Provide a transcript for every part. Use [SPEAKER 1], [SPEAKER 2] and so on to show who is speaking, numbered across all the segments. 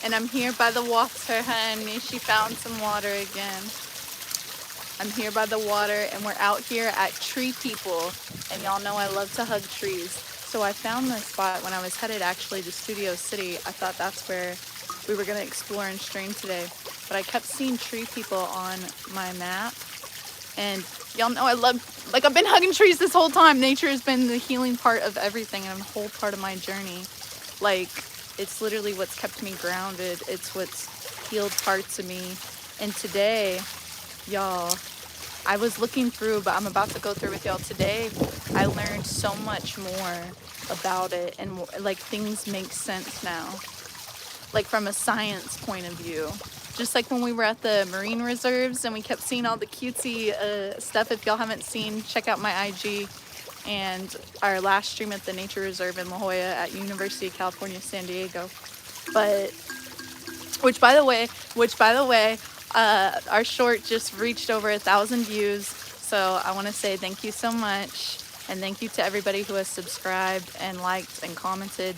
[SPEAKER 1] And I'm here by the water, honey. She found some water again. I'm here by the water, and we're out here at TreePeople. And y'all know I love to hug trees. So I found this spot when I was headed actually to Studio City. I thought that's where we were gonna explore and stream today. But I kept seeing TreePeople on my map. And y'all know I love, like, I've been hugging trees this whole time. Nature has been the healing part of everything and a whole part of my journey. Like, it's literally what's kept me grounded. It's what's healed parts of me. And today, y'all, I was looking through, but I'm about to go through with y'all today. I learned so much more about it, and like, things make sense now, like from a science point of view. Just like when we were at the marine reserves and we kept seeing all the cutesy stuff. If y'all haven't seen, check out my IG and our last stream at the nature reserve in La Jolla at University of California, San Diego. But which by the way, our short just reached over 1,000 views. So I want to say thank you so much, and thank you to everybody who has subscribed and liked and commented.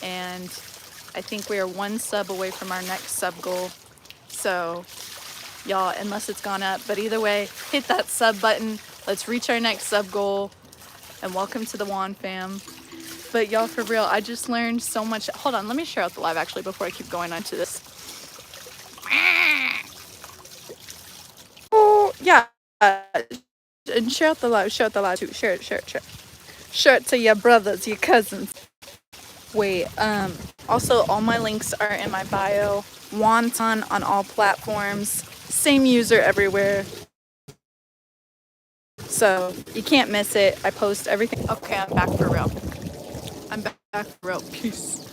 [SPEAKER 1] And I think we are 1 sub away from our next sub goal. So y'all, unless it's gone up, but either way, hit that sub button. Let's reach our next sub goal, and welcome to the Juan fam. But y'all, for real, I just learned so much. Hold on, let me share out the live actually before I keep going on to this. Oh yeah, and share out the live too. Share it to your brothers, your cousins. Wait, also all my links are in my bio. Wonton on all platforms, same user everywhere, so you can't miss it. I post everything. Okay, I'm back for real. Peace.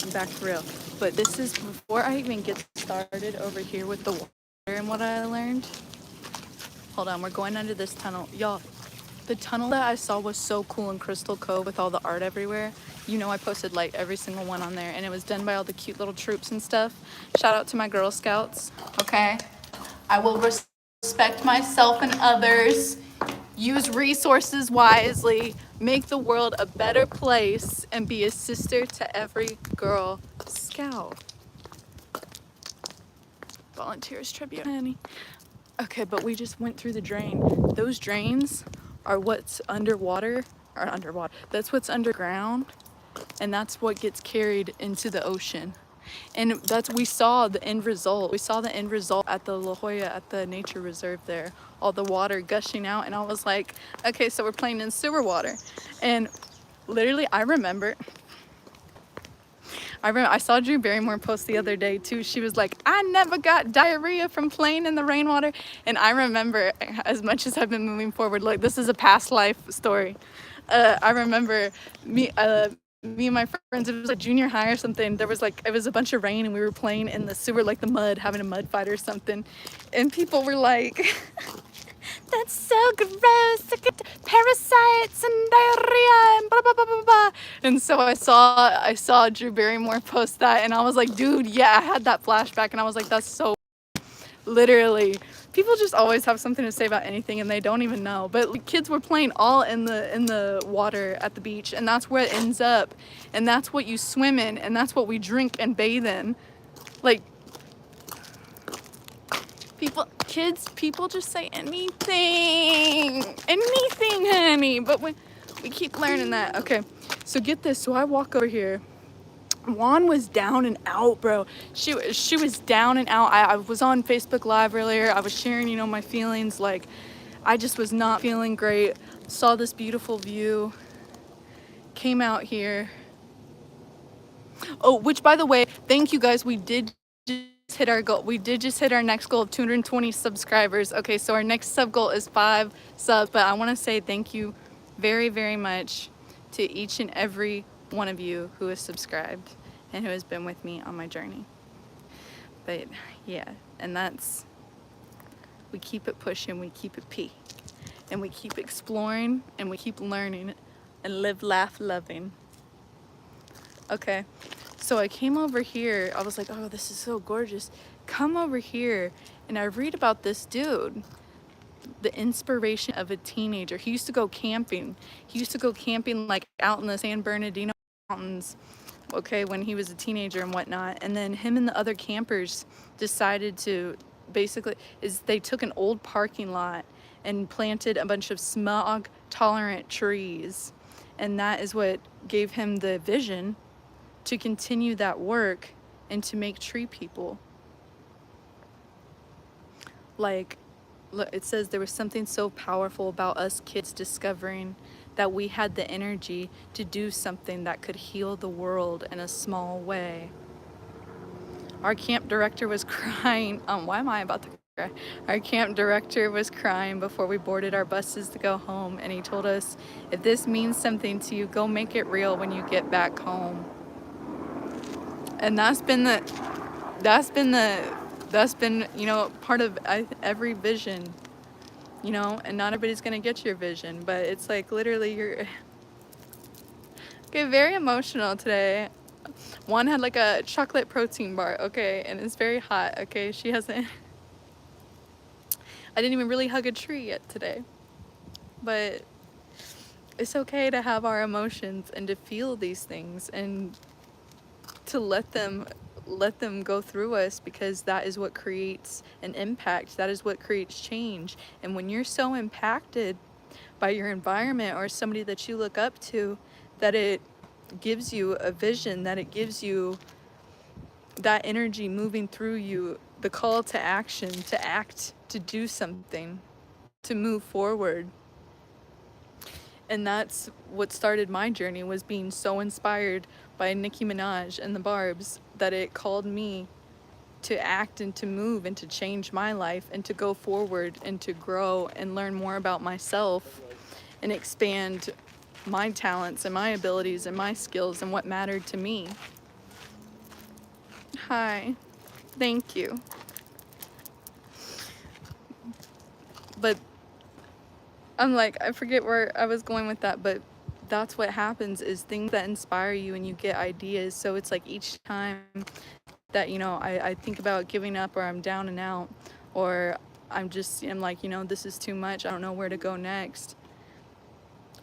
[SPEAKER 1] I'm back for real. But this is before I even get started over here with the water and what I learned. Hold on, we're going under this tunnel. Y'all, the tunnel that I saw was so cool in Crystal Cove with all the art everywhere. You know, I posted like every single one on there, and it was done by all the cute little troops and stuff. Shout out to my Girl Scouts, okay? I will respect myself and others, use resources wisely, make the world a better place, and be a sister to every Girl Scout. Volunteers tribute, honey. Okay, but we just went through the drain. Those drains are what's underwater. That's what's underground, and that's what gets carried into the ocean. And we saw the end result. We saw the end result at the La Jolla, at the nature reserve there. All the water gushing out, and I was like, okay, so we're playing in sewer water. And literally, I remember I saw Drew Barrymore post the other day too. She was like, I never got diarrhea from playing in the rainwater. And I remember, as much as I've been moving forward, like, this is a past life story. I remember me and my friends, it was like junior high or something. There was like, it was a bunch of rain and we were playing in the sewer, like the mud, having a mud fight or something. And people were like, that's so gross, parasites and diarrhea and blah blah blah blah blah. And so I saw Drew Barrymore post that, and I was like, dude, yeah, I had that flashback, and I was like, that's so, literally, people just always have something to say about anything, and they don't even know. But like, kids were playing all in the water at the beach, and that's where it ends up, and that's what you swim in, and that's what we drink and bathe in. Like, people just say anything, honey. But we keep learning that. Okay, so get this. So I walk over here. Juan was down and out, bro. She was down and out. I was on Facebook Live earlier. I was sharing, you know, my feelings. Like, I just was not feeling great. Saw this beautiful view. Came out here. Oh, which, by the way, thank you guys. We did hit our goal. We did just hit our next goal of 220 subscribers. Okay, so our next sub goal is 5 subs, but I want to say thank you very, very much to each and every one of you who has subscribed and who has been with me on my journey. But yeah, and that's, we keep it pushing, we keep it P, and we keep exploring, and we keep learning, and live, laugh, loving. Okay, so I came over here. I was like, oh, this is so gorgeous. Come over here, and I read about this dude, the inspiration of a teenager. He used to go camping. He used to go camping like out in the San Bernardino Mountains okay, when he was a teenager and whatnot. And then him and the other campers decided to they took an old parking lot and planted a bunch of smog tolerant trees. And that is what gave him the vision to continue that work and to make Tree People. Like, look, it says there was something so powerful about us kids discovering that we had the energy to do something that could heal the world in a small way. Our camp director was crying. Why am I about to cry? Our camp director was crying before we boarded our buses to go home, and he told us, if this means something to you, go make it real when you get back home. And that's been, you know, part of every vision, you know, and not everybody's gonna get your vision, but it's like literally you're, okay, very emotional today. One had like a chocolate protein bar, okay, and it's very hot, okay, she hasn't, I didn't even really hug a tree yet today, but it's okay to have our emotions and to feel these things and to let them go through us, because that is what creates an impact. That is what creates change. And when you're so impacted by your environment or somebody that you look up to, that it gives you a vision, that it gives you that energy moving through you, the call to action, to act, to do something, to move forward. And that's what started my journey, was being so inspired by Nicki Minaj and the Barbs that it called me to act and to move and to change my life and to go forward and to grow and learn more about myself and expand my talents and my abilities and my skills and what mattered to me. Hi, thank you. But I'm like, I forget where I was going with that, but that's what happens, is things that inspire you and you get ideas. So it's like each time that, you know, I think about giving up, or I'm down and out, or I'm like, you know, this is too much, I don't know where to go next,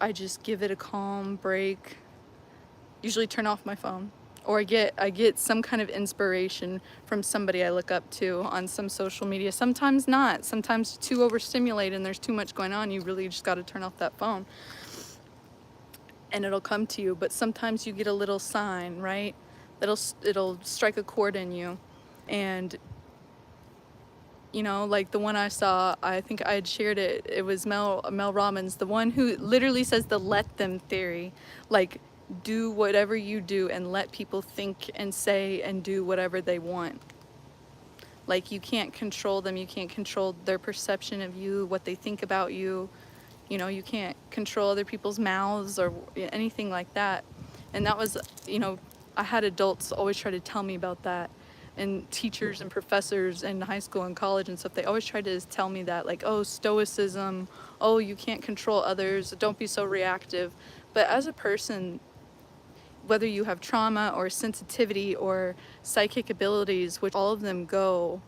[SPEAKER 1] I just give it a calm break, usually turn off my phone, or I get some kind of inspiration from somebody I look up to on some social media. Sometimes not. Sometimes too overstimulated and there's too much going on. You really just got to turn off that phone and it'll come to you. But sometimes you get a little sign, right? It'll strike a chord in you. And you know, like the one I saw, I think I had shared it. It was Mel Robbins, the one who literally says the let them theory. Like, do whatever you do and let people think and say and do whatever they want. Like, you can't control them. You can't control their perception of you, what they think about you. You know, you can't control other people's mouths or anything like that. And that was, you know, I had adults always try to tell me about that. And teachers and professors in high school and college and stuff, they always tried to tell me that, like, oh, stoicism, oh, you can't control others, don't be so reactive. But as a person, whether you have trauma or sensitivity or psychic abilities, which all of them go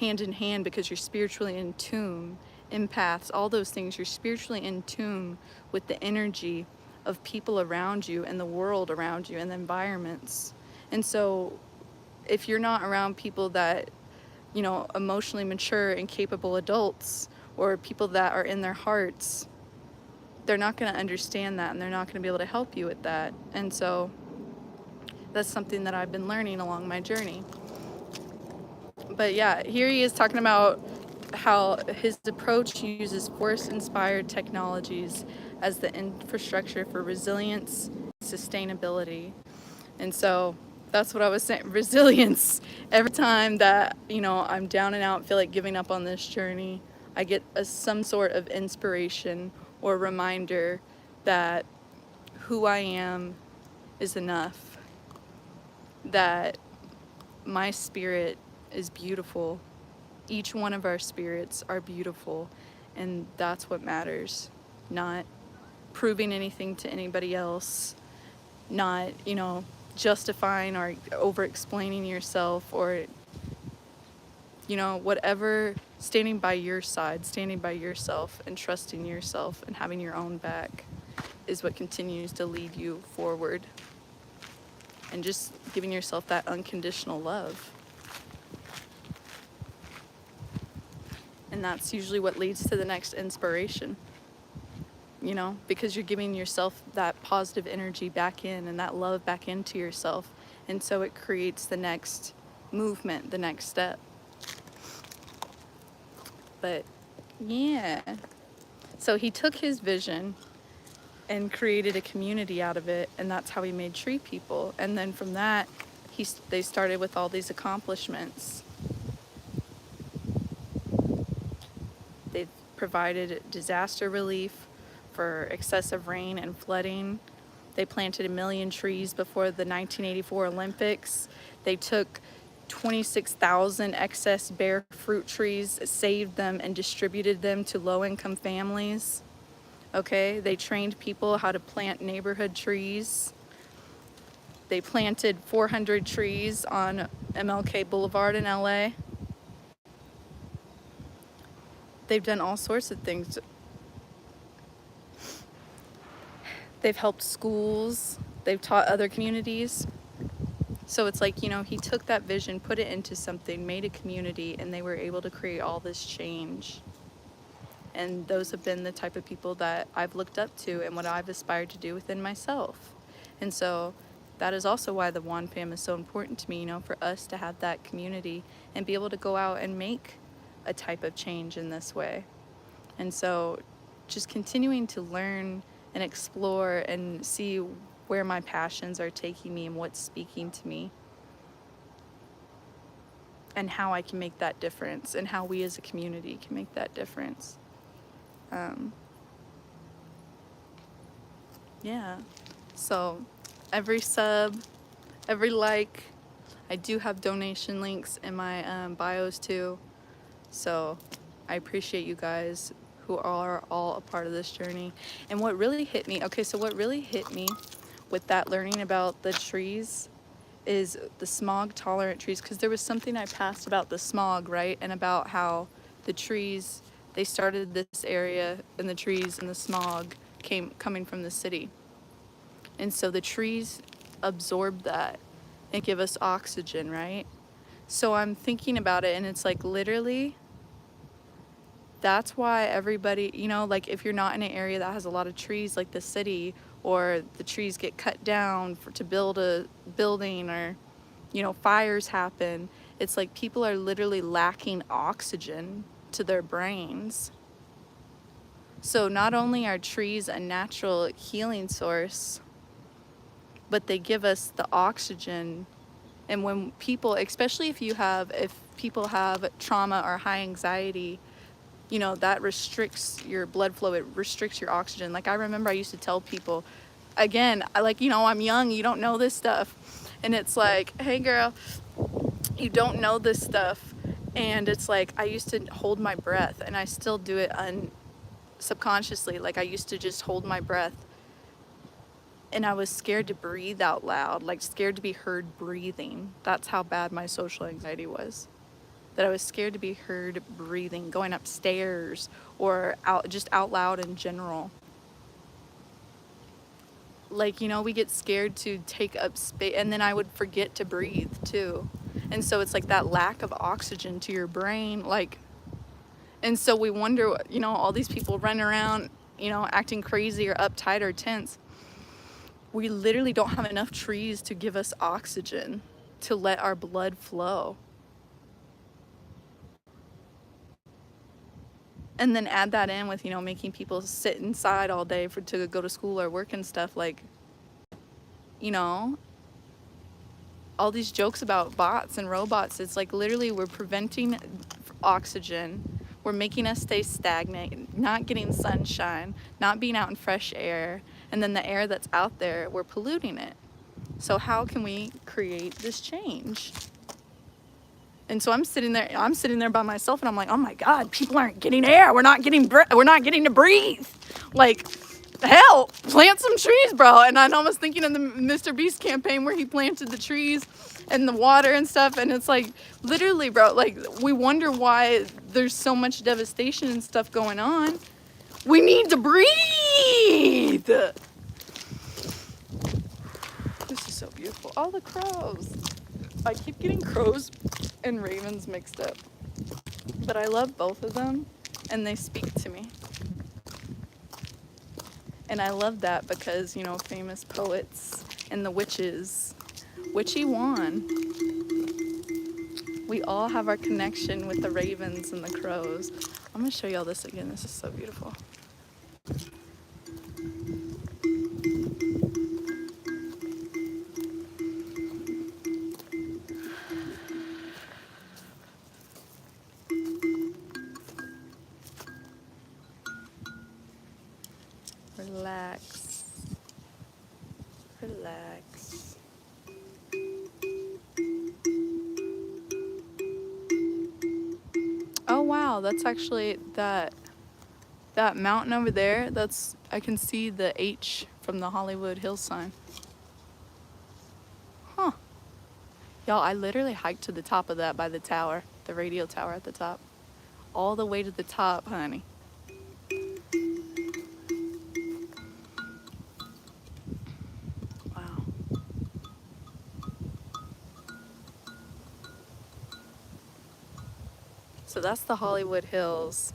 [SPEAKER 1] hand in hand because you're spiritually in tune, empaths, all those things, you're spiritually in tune with the energy of people around you and the world around you and the environments. And so if you're not around people that, you know, emotionally mature and capable adults, or people that are in their hearts, they're not going to understand that and they're not going to be able to help you with that. And so that's something that I've been learning along my journey. But yeah, here he is talking about how his approach uses force-inspired technologies as the infrastructure for resilience and sustainability. And so that's what I was saying, resilience. Every time that, you know, I'm down and out, feel like giving up on this journey, I get some sort of inspiration or reminder that who I am is enough, that my spirit is beautiful. Each one of our spirits are beautiful, and that's what matters. Not proving anything to anybody else, not, you know, justifying or over-explaining yourself, or, you know, whatever, standing by your side, standing by yourself and trusting yourself and having your own back is what continues to lead you forward. and just giving yourself that unconditional love. And that's usually what leads to the next inspiration, you know, because you're giving yourself that positive energy back in and that love back into yourself. And so it creates the next movement, the next step. But yeah, so he took his vision and created a community out of it, and that's how he made TreePeople. And then from that, they started with all these accomplishments. They've provided disaster relief for excessive rain and flooding. They planted 1 million trees before the 1984 Olympics. They took 26,000 excess bare fruit trees, saved them, and distributed them to low-income families. Okay, they trained people how to plant neighborhood trees. They planted 400 trees on MLK Boulevard in LA. They've done all sorts of things. They've helped schools. They've taught other communities. So it's like, you know, he took that vision, put it into something, made a community, and they were able to create all this change. And those have been the type of people that I've looked up to and what I've aspired to do within myself. And so that is also why the Wand Fam is so important to me, you know, for us to have that community and be able to go out and make a type of change in this way. And so just continuing to learn and explore and see where my passions are taking me and what's speaking to me, and how I can make that difference, and how we as a community can make that difference. Yeah, so every sub, every like, I do have donation links in my bios too, so I appreciate you guys who are all a part of this journey. And what really hit me, okay, so what really hit me with that learning about the trees is the smog tolerant trees, because there was something I passed about the smog, right? And about how the trees, they started this area, and the trees and the smog coming from the city. And so the trees absorb that and give us oxygen, right? So I'm thinking about it, and it's like literally, that's why everybody, you know, like if you're not in an area that has a lot of trees like the city, or the trees get cut down to build a building, or, you know, fires happen, it's like people are literally lacking oxygen to their brains. So not only are trees a natural healing source, but they give us the oxygen. And when people, especially if people have trauma or high anxiety, you know, that restricts your blood flow, it restricts your oxygen. Like I remember I used to tell people, again, you know, I'm young, you don't know this stuff. And it's like, hey girl, you don't know this stuff. And it's like, I used to hold my breath, and I still do it subconsciously. Like I used to just hold my breath, and I was scared to breathe out loud, like scared to be heard breathing. That's how bad my social anxiety was. That I was scared to be heard breathing, going upstairs, or just out loud in general. Like, you know, we get scared to take up space, and then I would forget to breathe too. And so it's like that lack of oxygen to your brain, like, and so we wonder, you know, all these people running around, you know, acting crazy or uptight or tense. We literally don't have enough trees to give us oxygen to let our blood flow. And then add that in with, you know, making people sit inside all day to go to school or work and stuff, like, you know, all these jokes about bots and robots. It's like literally we're preventing oxygen. We're making us stay stagnant, not getting sunshine, not being out in fresh air. And then the air that's out there, we're polluting it. So how can we create this change? And so I'm sitting there by myself, and I'm like, oh my God, people aren't getting air. We're not getting to breathe. Like, hell, plant some trees, bro. And I was thinking of the Mr. Beast campaign where he planted the trees and the water and stuff. And it's like, literally, bro, like, we wonder why there's so much devastation and stuff going on. We need to breathe. This is so beautiful. all the crows. I keep getting crows and ravens mixed up. But I love both of them, and they speak to me. And I love that because, you know, famous poets and the witches. Witchy won. We all have our connection with the ravens and the crows. I'm going to show y'all this again. This is so beautiful. Relax. Relax. Oh wow, that's actually that mountain over there. That's, I can see the H from the Hollywood Hills sign. Huh. Y'all, I literally hiked to the top of that by the tower, the radio tower at the top. All the way to the top, honey. Wow. So that's the Hollywood Hills.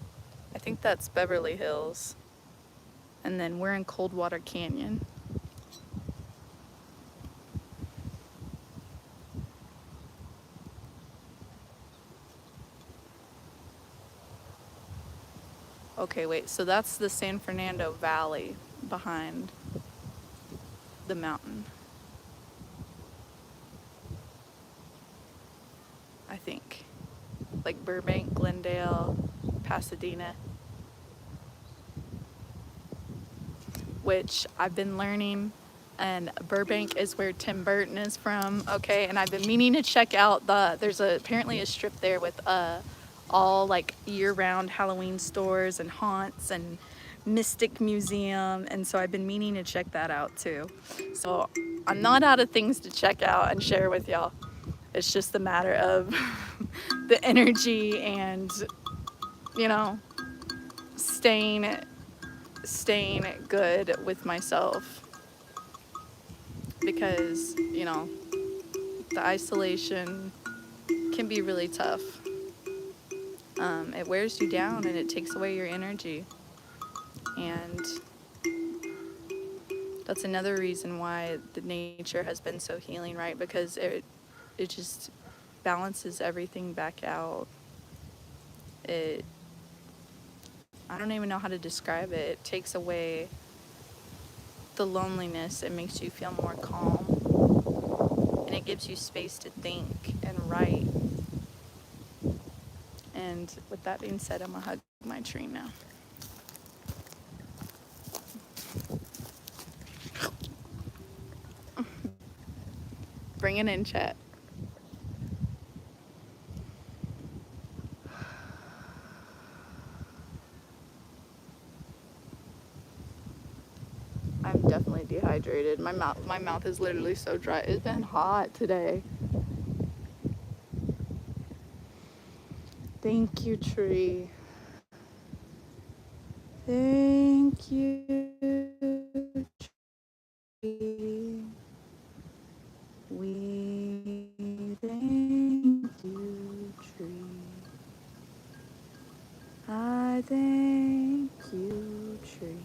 [SPEAKER 1] I think that's Beverly Hills. And then we're in Coldwater Canyon. Okay, wait, so that's the San Fernando Valley behind the mountain. I think. Like Burbank, Glendale, Pasadena. Which I've been learning, and Burbank is where Tim Burton is from, okay? And I've been meaning to check out there's apparently a strip there with all like year-round Halloween stores and haunts and Mystic Museum, and so I've been meaning to check that out too. So I'm not out of things to check out and share with y'all. It's just a matter of the energy and, you know, staying good with myself, because, you know, the isolation can be really tough. It wears you down and it takes away your energy, and that's another reason why the nature has been so healing, right? Because it just balances everything back out. I don't even know how to describe it. It takes away the loneliness. It makes you feel more calm, and it gives you space to think and write. And with that being said, I'm gonna hug my tree now. Bring it in, chat. I'm definitely dehydrated. My mouth is literally so dry. It's been hot today. Thank you, tree. Thank you, tree. We thank you, tree. I thank you, tree.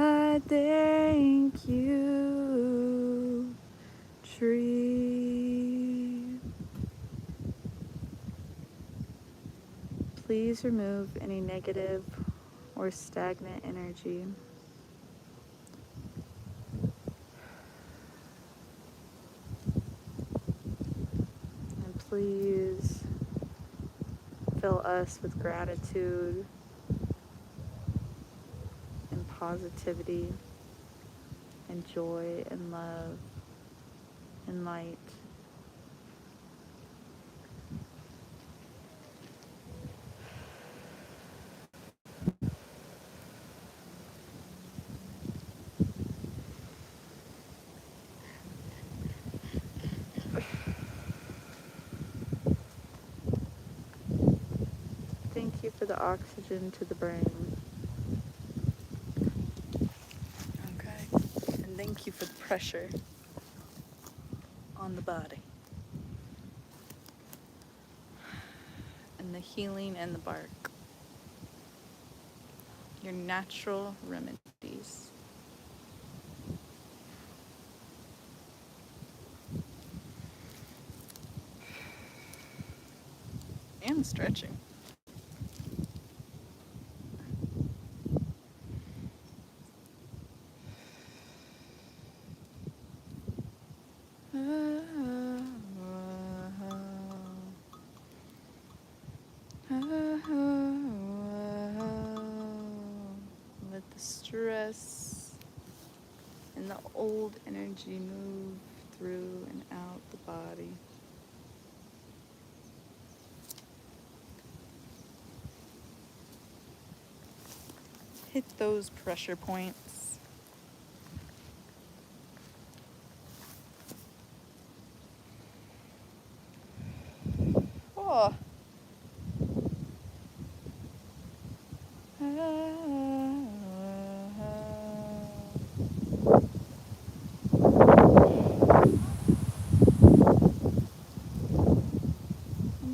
[SPEAKER 1] I thank you, tree. Please remove any negative or stagnant energy. And please fill us with gratitude and positivity and joy and love and light. for the oxygen to the brain. Okay. And thank you for the pressure on the body. And the healing and the bark. Your natural remedies. And stretching. Let the stress and the old energy move through and out the body. Hit those pressure points. Oh. And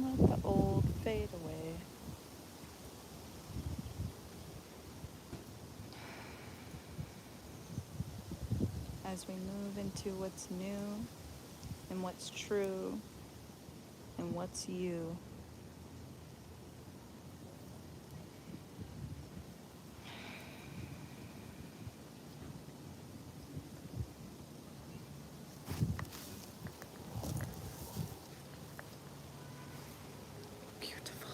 [SPEAKER 1] let the old fade away. As we move into what's new and what's true and what's you. Beautiful.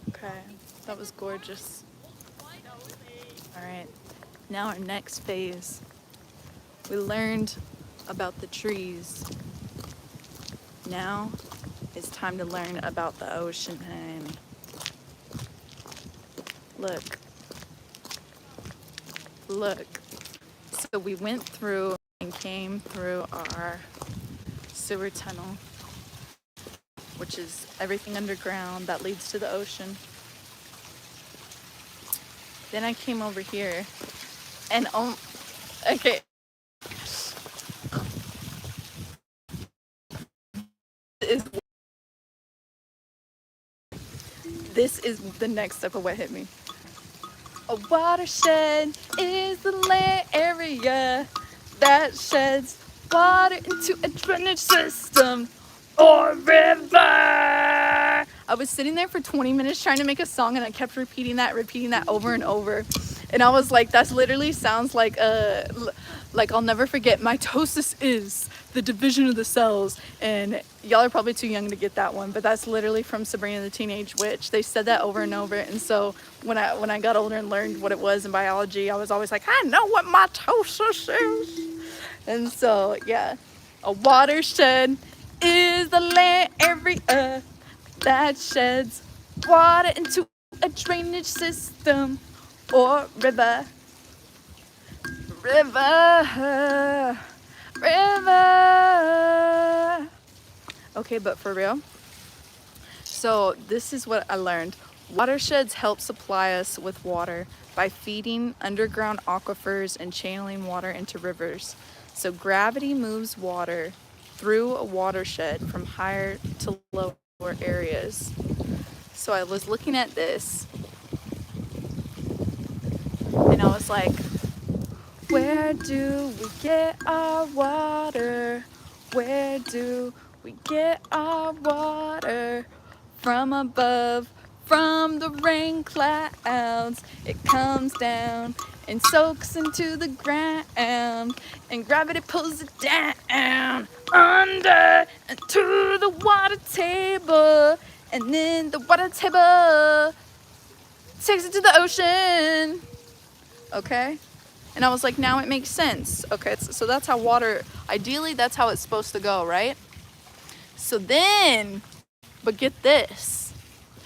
[SPEAKER 1] Okay, that was gorgeous. All right, now our next phase. We learned about the trees. Now it's time to learn about the ocean, honey. Look. Look. So we went through and came through our sewer tunnel, which is everything underground that leads to the ocean. Then I came over here and okay. This is the next step of what hit me. A watershed is the land area that sheds water into a drainage system or river. I was sitting there for 20 minutes trying to make a song and I kept repeating that over and over. And I was like, that literally sounds like I'll never forget, mitosis is the division of the cells. And y'all are probably too young to get that one, but that's literally from Sabrina the Teenage Witch. They said that over and over. And so when I got older and learned what it was in biology, I was always like, I know what mitosis is. And so, yeah, a watershed is the land area that sheds water into a drainage system or river. River. Okay, but for real. So this is what I learned. Watersheds help supply us with water by feeding underground aquifers and channeling water into rivers. So gravity moves water through a watershed from higher to lower areas. So I was looking at this and I was like, where do we get our water? Where do we get our water? From above, from the rain clouds. It comes down and soaks into the ground, and gravity pulls it down under and to the water table, and then the water table takes it to the ocean. Okay? And I was like, now it makes sense. Okay, so that's how water, ideally that's how it's supposed to go, right? So then, but get this.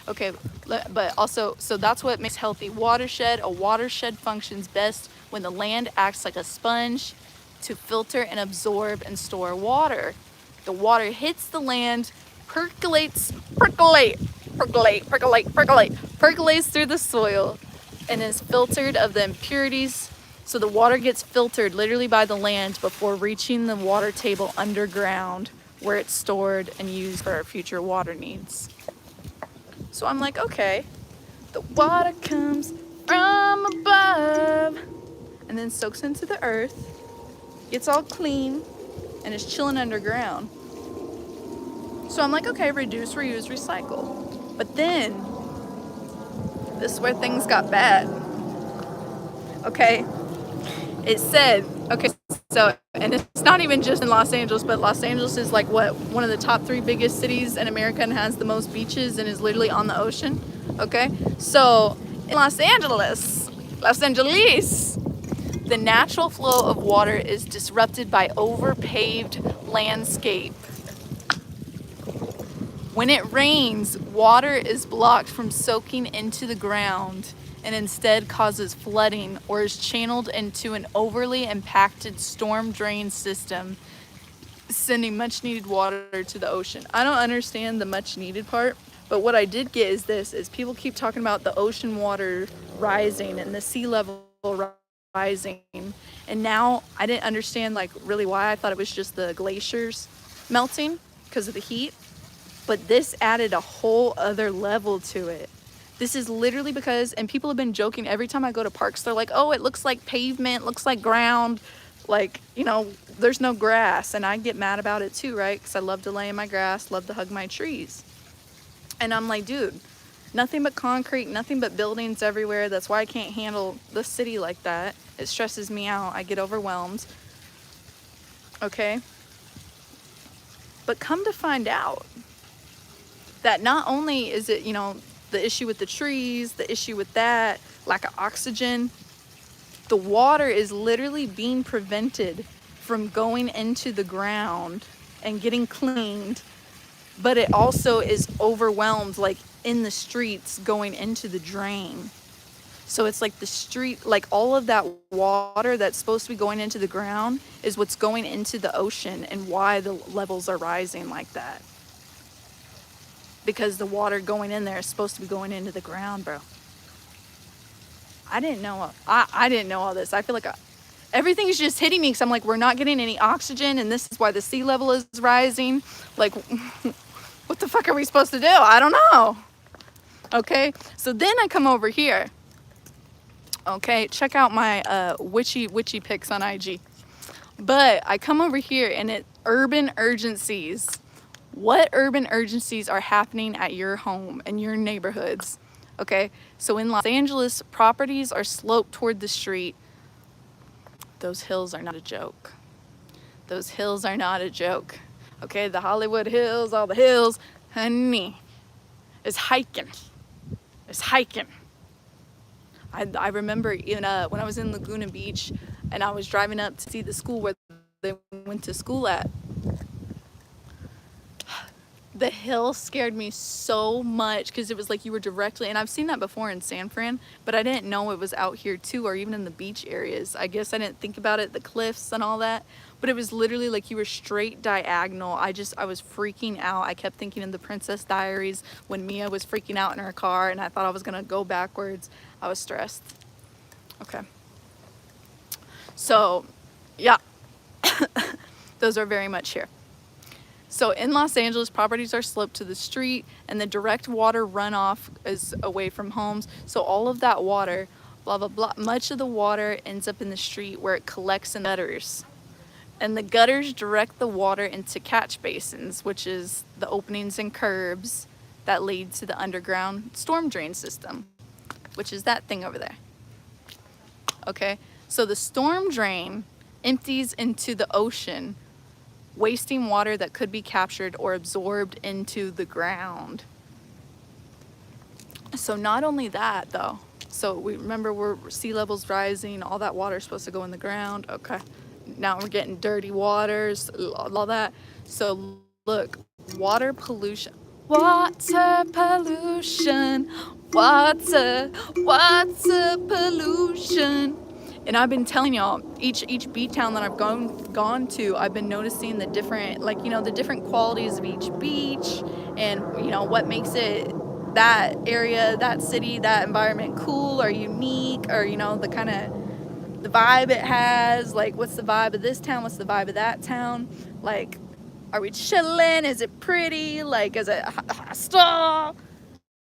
[SPEAKER 1] Okay, but also, so that's what makes healthy watershed. A watershed functions best when the land acts like a sponge to filter and absorb and store water. The water hits the land, percolates through the soil, and is filtered of the impurities. So the water gets filtered literally by the land before reaching the water table underground, where it's stored and used for our future water needs. So I'm like, okay, the water comes from above and then soaks into the earth, gets all clean, and is chilling underground. So I'm like, okay, reduce, reuse, recycle. But then, this is where things got bad. Okay, it said, okay, so, and it's not even just in Los Angeles, but Los Angeles is like what, one of the top 3 biggest cities in America and has the most beaches and is literally on the ocean. Okay, so in Los Angeles, the natural flow of water is disrupted by overpaved landscape. When it rains, water is blocked from soaking into the ground and instead causes flooding or is channeled into an overly impacted storm drain system, sending much needed water to the ocean. I don't understand the much needed part, but what I did get is this, is people keep talking about the ocean water rising and the sea level rising. And now I didn't understand like really why. I thought it was just the glaciers melting because of the heat. But this added a whole other level to it. This is literally because, and people have been joking every time I go to parks, they're like, oh, it looks like pavement, looks like ground, like, you know, there's no grass. And I get mad about it too, right? Because I love to lay in my grass, love to hug my trees. And I'm like, dude, nothing but concrete, nothing but buildings everywhere. That's why I can't handle the city like that. It stresses me out. I get overwhelmed. Okay? But come to find out that not only is it, you know, the issue with the trees, the issue with that, lack of oxygen, the water is literally being prevented from going into the ground and getting cleaned, but it also is overwhelmed, like in the streets going into the drain. So it's like the street, like all of that water that's supposed to be going into the ground is what's going into the ocean, and why the levels are rising like that. Because the water going in there is supposed to be going into the ground, bro. I didn't know. I didn't know all this. I feel like everything's just hitting me because I'm like, we're not getting any oxygen, and this is why the sea level is rising. Like, what the fuck are we supposed to do? I don't know. Okay, so then I come over here. Okay, check out my witchy pics on IG. But I come over here and it urban urgencies. What urban urgencies are happening at your home and your neighborhoods? Okay, so in Los Angeles, properties are sloped toward the street. Those hills are not a joke. Those hills are not a joke. Okay, the Hollywood Hills, all the hills, honey, is hiking. It's hiking. I remember when I was in Laguna Beach and I was driving up to see the school where they went to school at. The hill scared me so much because it was like you were directly, and I've seen that before in San Fran, but I didn't know it was out here too, or even in the beach areas. I guess I didn't think about it, the cliffs and all that, but it was literally like you were straight diagonal. I was freaking out. I kept thinking of the Princess Diaries when Mia was freaking out in her car and I thought I was gonna go backwards. I was stressed. Okay. So, yeah, those are very much here. So in Los Angeles, properties are sloped to the street and the direct water runoff is away from homes. So all of that water, blah, blah, blah, much of the water ends up in the street where it collects in gutters. And the gutters direct the water into catch basins, which is the openings and curbs that lead to the underground storm drain system, which is that thing over there. Okay, so the storm drain empties into the ocean, wasting water that could be captured or absorbed into the ground. So not only that though, So we remember we're sea levels rising, all that water is supposed to go in the ground. Okay. Now we're getting dirty waters, all that. So look, water pollution. Water pollution. Water pollution. And I've been telling y'all, each beach town that I've gone to, I've been noticing the different, like, you know, the different qualities of each beach, and you know what makes it, that area, that city, that environment cool or unique, or you know the kind of the vibe it has. Like, what's the vibe of this town? What's the vibe of that town? Like, are we chilling? Is it pretty? Like, is it hostile?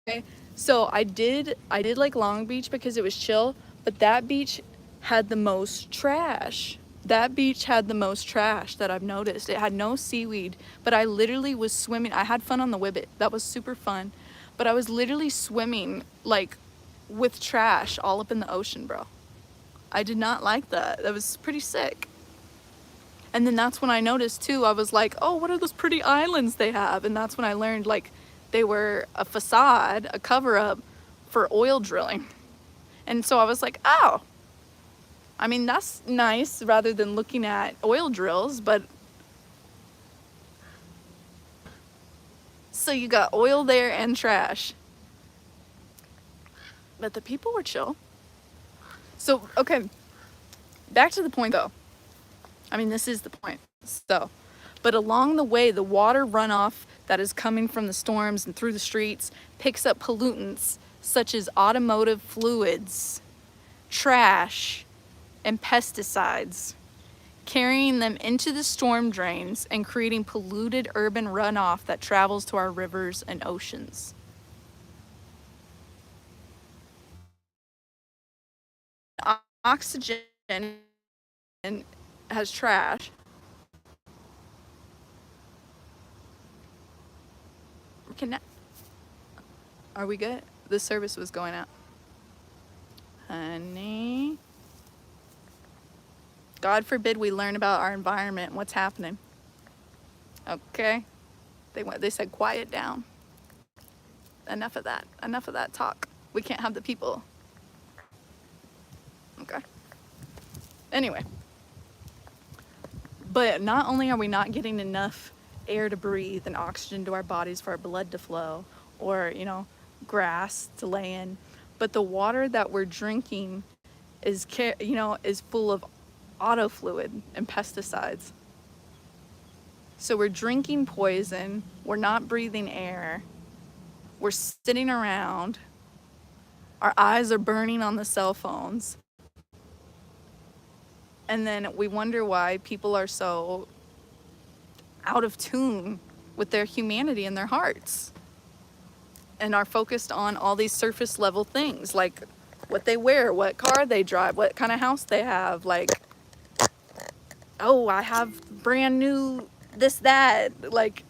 [SPEAKER 1] Okay. So I did like Long Beach because it was chill, but that beach had the most trash. That beach had the most trash that I've noticed. It had no seaweed, but I literally was swimming. I had fun on the Whibbit. That was super fun. But I was literally swimming like with trash all up in the ocean, bro. I did not like that. That was pretty sick. And then that's when I noticed too, I was like, oh, what are those pretty islands they have? And that's when I learned like they were a facade, a cover up for oil drilling. And so I was like, oh, I mean, that's nice rather than looking at oil drills. But so you got oil there and trash. But the people were chill. So, okay, back to the point though. I mean, this is the point. So, but along the way, the water runoff that is coming from the storms and through the streets picks up pollutants such as automotive fluids, trash, and pesticides, carrying them into the storm drains and creating polluted urban runoff that travels to our rivers and oceans. Oxygen has trash. Are we good? The service was going out. Honey. God forbid we learn about our environment and what's happening. Okay? They said quiet down. Enough of that. Enough of that talk. We can't have the people. Okay. Anyway. But not only are we not getting enough air to breathe and oxygen to our bodies for our blood to flow, or, you know, grass to lay in, but the water that we're drinking is, you know, is full of auto fluid and pesticides. So we're drinking poison, we're not breathing air, we're sitting around, our eyes are burning on the cell phones, and then we wonder why people are so out of tune with their humanity and their hearts, and are focused on all these surface level things, like what they wear, what car they drive, what kind of house they have. Like, oh, I have brand new this, that. Like,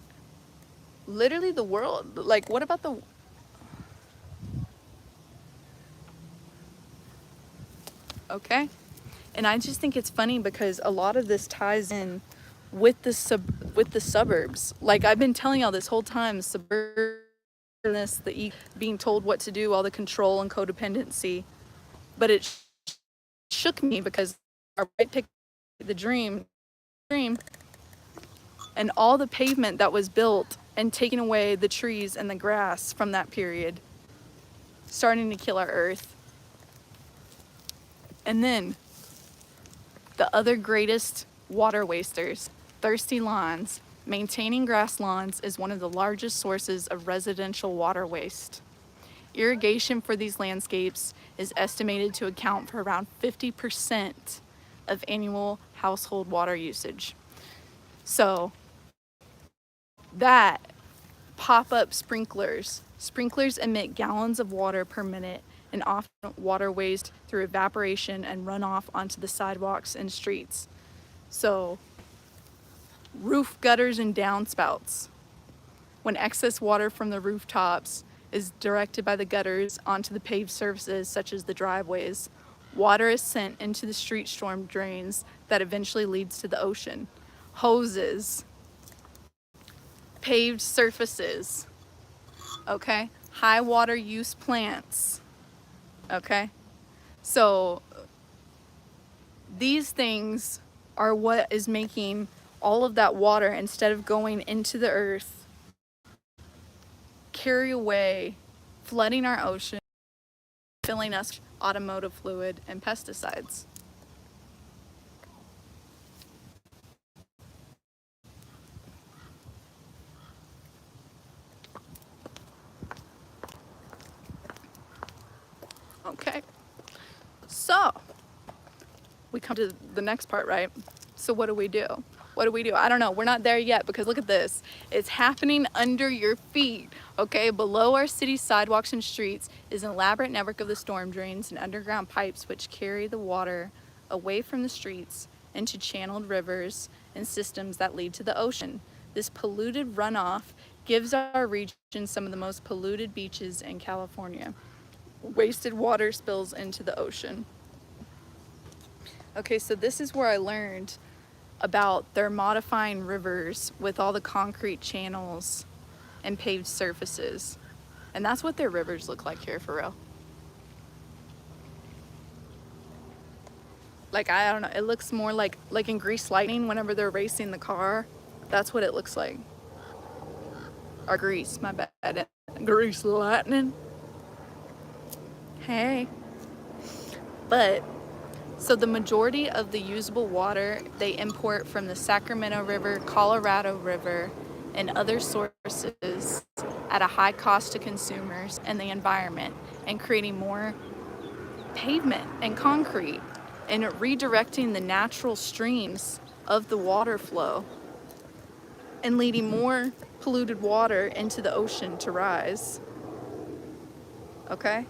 [SPEAKER 1] literally the world. Like, what about the... Okay. And I just think it's funny because a lot of this ties in with the suburbs. Like, I've been telling y'all this whole time, the being told what to do, all the control and codependency. But it shook me because our right pick, the dream, and all the pavement that was built and taking away the trees and the grass from that period, starting to kill our earth. And then the other greatest water wasters, thirsty lawns. Maintaining grass lawns is one of the largest sources of residential water waste. Irrigation for these landscapes is estimated to account for around 50% of annual household water usage. So that pop-up sprinklers emit gallons of water per minute, and often water waste through evaporation and runoff onto the sidewalks and streets. So roof gutters and downspouts. When excess water from the rooftops is directed by the gutters onto the paved surfaces, such as the driveways, water is sent into the street storm drains that eventually leads to the ocean. Hoses, paved surfaces, okay? High water use plants, Okay? So these things are what is making all of that water, instead of going into the earth, carry away, flooding our ocean, filling us with automotive fluid and pesticides. Okay, so we come to the next part, right? So what do we do? What do we do? I don't know. We're not there yet, because look at this. It's happening under your feet, okay? Below our city's sidewalks and streets is an elaborate network of the storm drains and underground pipes which carry the water away from the streets into channeled rivers and systems that lead to the ocean. This polluted runoff gives our region some of the most polluted beaches in California. Wasted water spills into the ocean. Okay, so this is where I learned about they're modifying rivers with all the concrete channels and paved surfaces. And that's what their rivers look like here, for real. Like, I don't know, it looks more like in Grease Lightning whenever they're racing the car. That's what it looks like. Or Grease, my bad. Grease Lightning. Hey. But so the majority of the usable water they import from the Sacramento River, Colorado River, and other sources at a high cost to consumers and the environment, and creating more pavement and concrete and redirecting the natural streams of the water flow and leading more polluted water into the ocean to rise. Okay?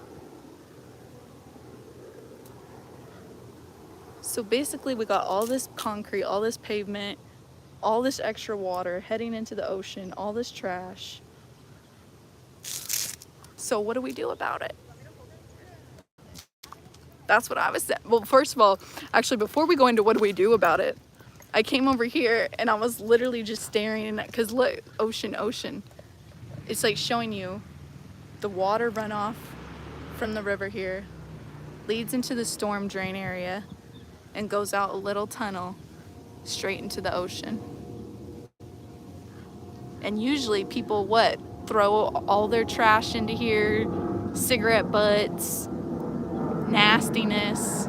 [SPEAKER 1] So basically we got all this concrete, all this pavement, all this extra water heading into the ocean, all this trash. So what do we do about it? That's what I was saying. Well, first of all, actually, before we go into what do we do about it, I came over here and I was literally just staring at, because look, ocean, ocean. It's like showing you the water runoff from the river here leads into the storm drain area and goes out a little tunnel straight into the ocean. And usually people what? Throw all their trash into here, cigarette butts, nastiness.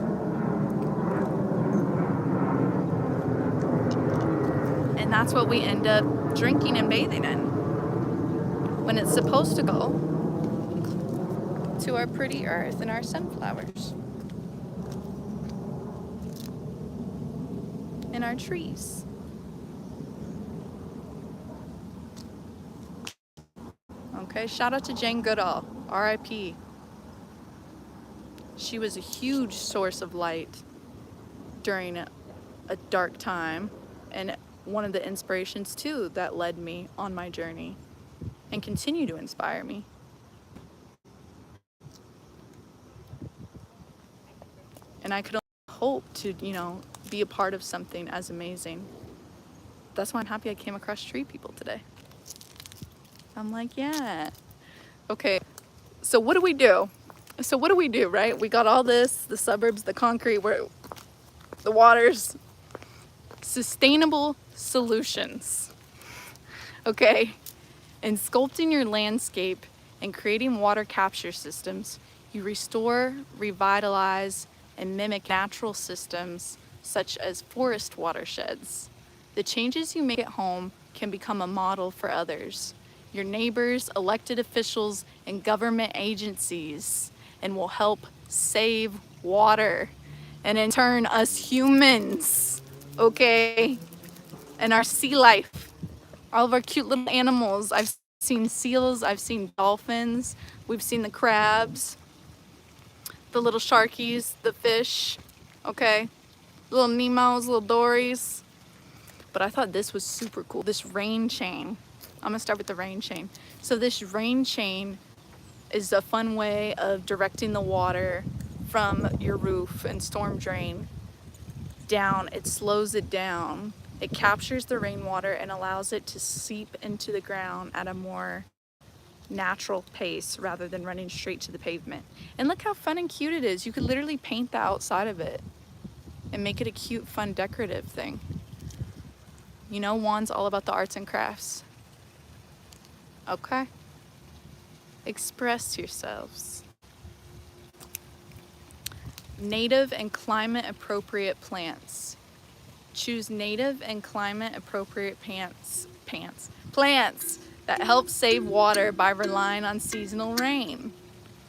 [SPEAKER 1] And that's what we end up drinking and bathing in when it's supposed to go to our pretty earth and our sunflowers and our trees. Okay, shout out to Jane Goodall, RIP. She was a huge source of light during a dark time, and one of the inspirations too that led me on my journey and continue to inspire me. And I could only hope to, be a part of something as amazing. That's why I'm happy I came across TreePeople today. I'm like, yeah. Okay, so what do we do? Right? We got all this, the suburbs, the concrete, the waters, sustainable solutions. Okay? In sculpting your landscape and creating water capture systems, you restore, revitalize, and mimic natural systems such as forest watersheds. The changes you make at home can become a model for others, your neighbors, elected officials, and government agencies, and will help save water. And in turn, us humans, okay? And our sea life, all of our cute little animals. I've seen seals, I've seen dolphins, we've seen the crabs, the little sharkies, the fish, okay? Little Nemos, little Dories. But I thought this was super cool, this rain chain. I'm gonna start with the rain chain. So this rain chain is a fun way of directing the water from your roof and storm drain down. It slows it down. It captures the rainwater and allows it to seep into the ground at a more natural pace rather than running straight to the pavement. And look how fun and cute it is. You could literally paint the outside of it and make it a cute, fun, decorative thing. You know, Juan's all about the arts and crafts. Okay? Express yourselves. Native and climate appropriate plants. Choose native and climate appropriate plants that help save water by relying on seasonal rain.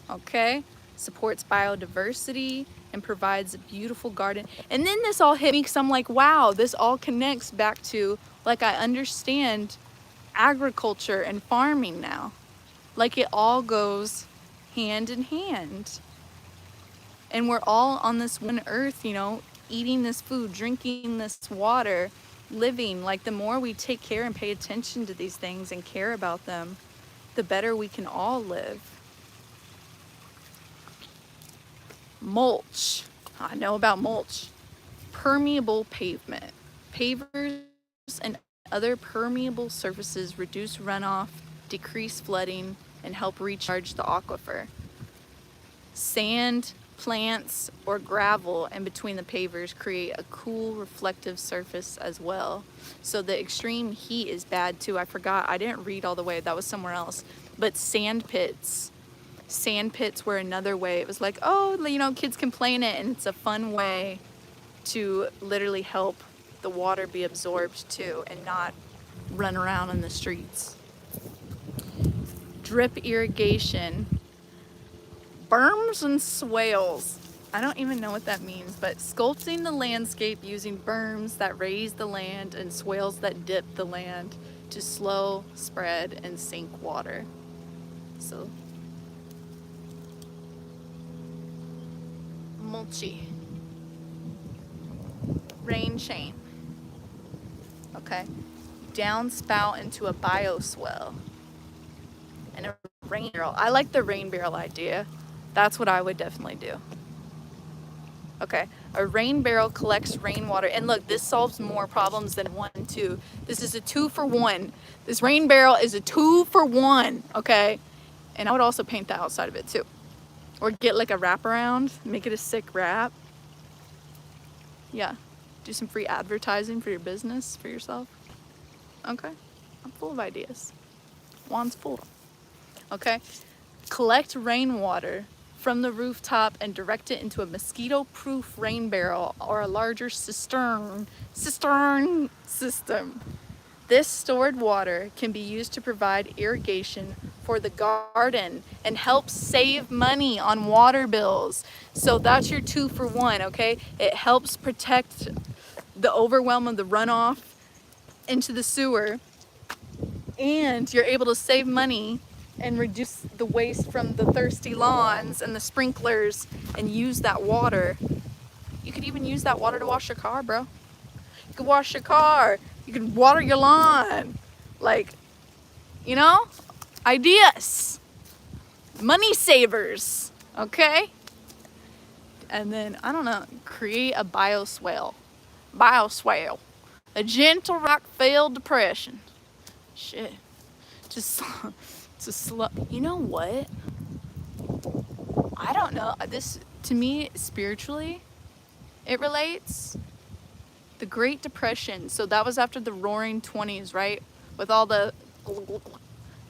[SPEAKER 1] Okay? Supports biodiversity and provides a beautiful garden. And then this all hit me because I'm like, wow, this all connects back to, like, I understand agriculture and farming now. Like, it all goes hand in hand. And we're all on this one earth, you know, eating this food, drinking this water, living. Like, the more we take care and pay attention to these things and care about them, the better we can all live. Mulch. I know about mulch. Permeable pavement. Pavers and other permeable surfaces reduce runoff, decrease flooding, and help recharge the aquifer. Sand, plants, or gravel in between the pavers create a cool, reflective surface as well. So the extreme heat is bad too. I forgot, I didn't read all the way, that was somewhere else. But sand pits were another way. It was like, oh, you know, kids can play in it, and it's a fun way to literally help the water be absorbed too and not run around in the streets. Drip irrigation. Berms and swales. I don't even know what that means, but sculpting the landscape using berms that raise the land and swales that dip the land to slow, spread, and sink water. So, mulchy. Rain chain. Okay. Downspout into a bioswale. And a rain barrel. I like the rain barrel idea. That's what I would definitely do. Okay, a rain barrel collects rainwater. And look, this solves more problems than 1 and 2. This is a 2-for-1. This rain barrel is a 2-for-1, okay? And I would also paint the outside of it too. Or get like a wraparound, make it a sick wrap. Yeah, do some free advertising for your business, for yourself. Okay, I'm full of ideas. Juan's full. Okay, collect rainwater from the rooftop and direct it into a mosquito-proof rain barrel or a larger cistern system. This stored water can be used to provide irrigation for the garden and help save money on water bills. So that's your 2-for-1, okay? It helps protect the overwhelm of the runoff into the sewer, and you're able to save money and reduce the waste from the thirsty lawns and the sprinklers and use that water. You could even use that water to wash your car, bro. You could wash your car. You could water your lawn. Like, you know, ideas. Money savers, okay? And then, I don't know, create a bioswale. Bioswale. A gentle rock-filled depression. Shit. Just slow. You know what? I don't know. This, to me, spiritually, it relates. The Great Depression. So that was after the Roaring 20s, right? With all the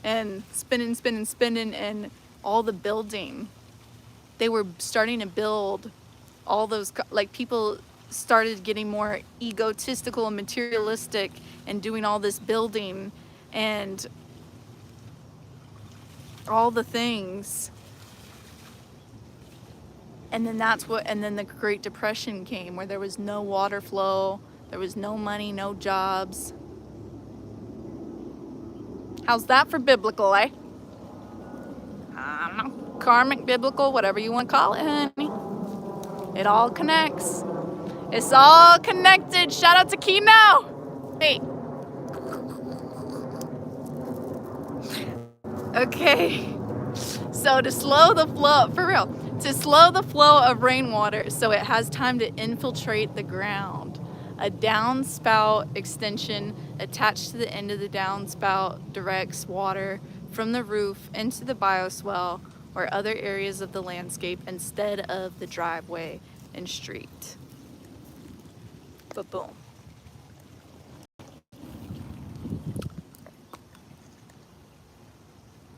[SPEAKER 1] and spinning, and all the building. They were starting to build all those, like, people started getting more egotistical and materialistic and doing all this building and all the things. And then then the Great Depression came, where there was no water flow, there was no money, no jobs. How's that for biblical, eh? I don't know, karmic, biblical, whatever you want to call it, honey. It all connects. It's all connected. Shout out to Kino. Hey. Okay. So to slow the flow, for real, to slow the flow of rainwater so it has time to infiltrate the ground, a downspout extension attached to the end of the downspout directs water from the roof into the bioswale or other areas of the landscape instead of the driveway and street. But boom.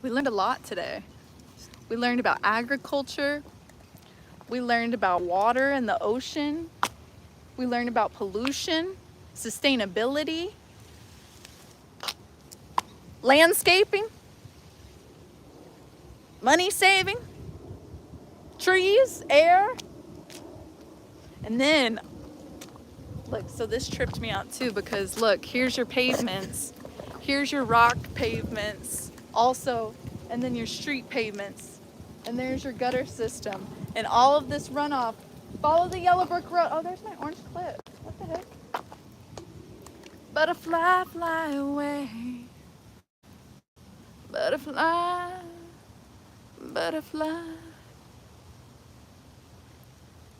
[SPEAKER 1] We learned a lot today. We learned about agriculture. We learned about water and the ocean. We learned about pollution, sustainability, landscaping, money saving, trees, air. And then, look, so this tripped me out too, because look, here's your pavements. Here's your rock pavements also, and then your street pavements. And there's your gutter system. And all of this runoff. Follow the yellow brick road. Oh, there's my orange clip. What the heck? Butterfly, fly away. Butterfly, butterfly.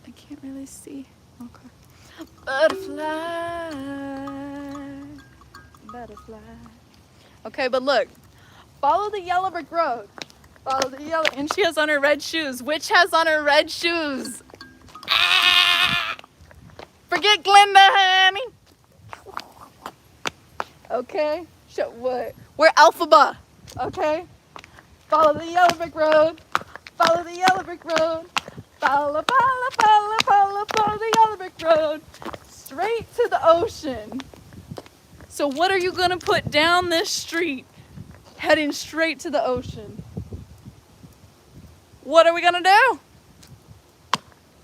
[SPEAKER 1] I can't really see. Okay. Butterfly, butterfly. Okay, but look. Follow the yellow brick road. Follow the yellow. And she has on her red shoes. Witch has on her red shoes. Ah! Forget Glenda, honey. Okay. What? We're Alphaba. Okay. Follow the yellow brick road. Follow the yellow brick road. Follow the yellow brick road. Straight to the ocean. So what are you gonna put down this street heading straight to the ocean? What are we gonna do?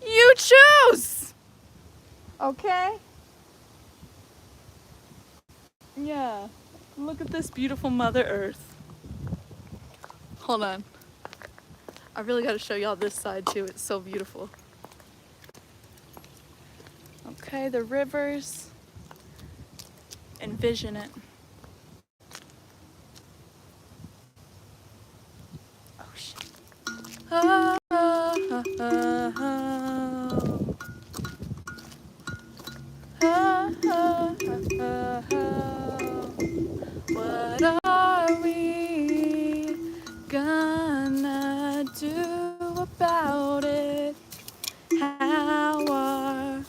[SPEAKER 1] You choose. Okay? Yeah. Look at this beautiful Mother Earth. Hold on. I really gotta show y'all this side too. It's so beautiful. Okay, the rivers. Envision it. Ocean. Oh, oh, oh, oh. Oh, oh, oh, oh. What are we gonna do about it? How are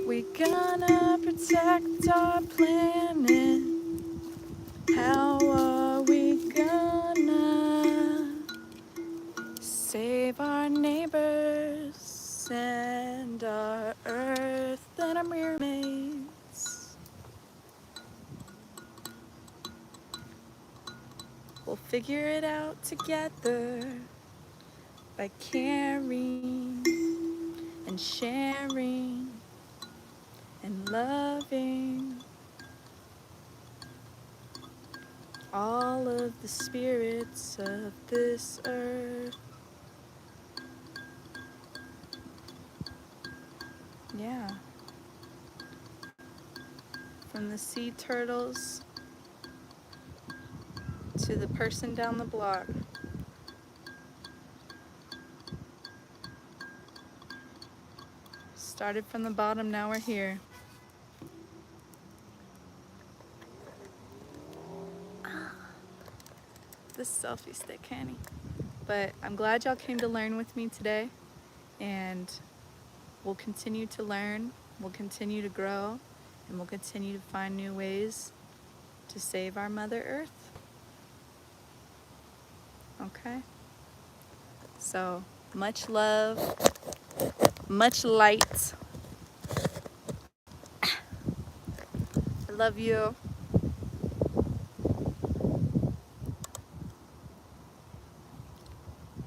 [SPEAKER 1] we gonna protect our planet? How are we gonna save our neighbors and our earth and our mermaids? We'll figure it out together by caring and sharing and loving all of the spirits of this earth. Yeah. From the sea turtles to the person down the block. Started from the bottom, now we're here. This selfie stick, honey. But I'm glad y'all came to learn with me today, and we'll continue to learn, we'll continue to grow, and we'll continue to find new ways to save our Mother Earth. Okay? So, much love, much light. I love you.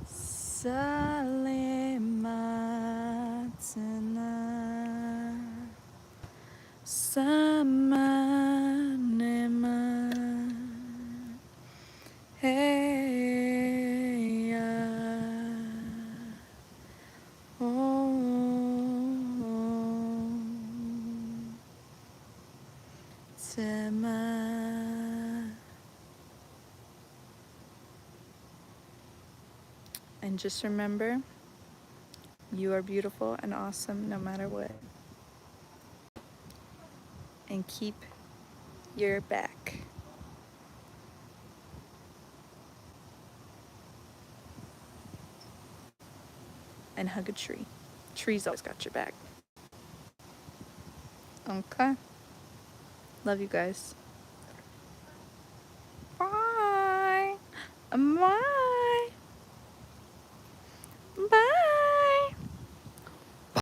[SPEAKER 1] Salimatana Samanema Hey Oh Tema. And just remember, you are beautiful and awesome no matter what. And keep your back. and hug a tree. Trees always got your back. Okay. Love you guys. Bye. Bye.